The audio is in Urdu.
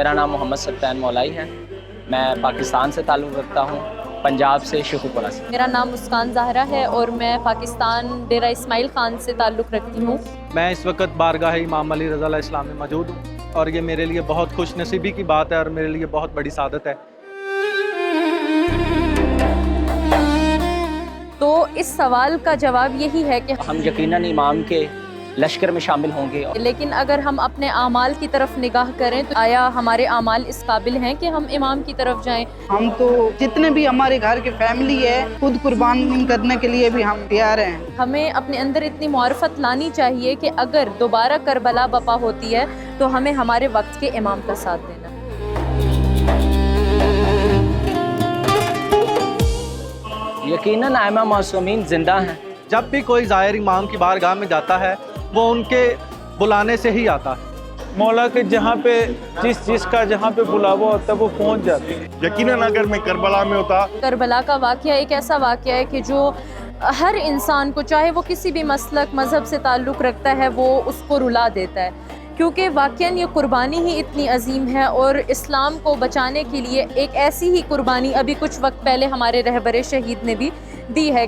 میرا نام محمد سلطان مولائی ہے. میں پاکستان سے تعلق رکھتا ہوں, پنجاب سے, شیخو پورہ سے. میرا نام مسکان زہرا ہے اور میں پاکستان ڈیرہ اسماعیل خان سے تعلق رکھتی ہوں. میں اس وقت بارگاہ امام علی رضا علیہ السلام میں موجود ہوں اور یہ میرے لیے بہت خوش نصیبی کی بات ہے اور میرے لیے بہت بڑی سعادت ہے. تو اس سوال کا جواب یہی ہے کہ ہم یقیناً امام کے لشکر میں شامل ہوں گے. لیکن اگر ہم اپنے اعمال کی طرف نگاہ کریں تو آیا ہمارے اعمال اس قابل ہیں کہ ہم امام کی طرف جائیں؟ ہم تو جتنے بھی ہمارے گھر کے فیملی ہے خود قربان کرنے کے لیے بھی ہم تیار ہیں. ہمیں اپنے اندر اتنی معرفت لانی چاہیے کہ اگر دوبارہ کربلا بپا ہوتی ہے تو ہمیں ہمارے وقت کے امام کا ساتھ دینا. یقیناً ائمہ معصومین زندہ ہیں. جب بھی کوئی زائر امام کی بارگاہ میں جاتا ہے وہ ان کے بلانے سے ہی آتا ہے. مولا کے جہاں پہ جس چیز کا جہاں پہ بلاوا ہوتا ہے وہ پہنچ جاتے ہیں. یقیناً اگر میں کربلا میں ہوتا. کربلا کا واقعہ ایک ایسا واقعہ ہے کہ جو ہر انسان کو, چاہے وہ کسی بھی مسلک مذہب سے تعلق رکھتا ہے, وہ اس کو رلا دیتا ہے, کیونکہ واقعاً یہ قربانی ہی اتنی عظیم ہے. اور اسلام کو بچانے کے لیے ایک ایسی ہی قربانی ابھی کچھ وقت پہلے ہمارے رہبر شہید نے بھی دی ہے.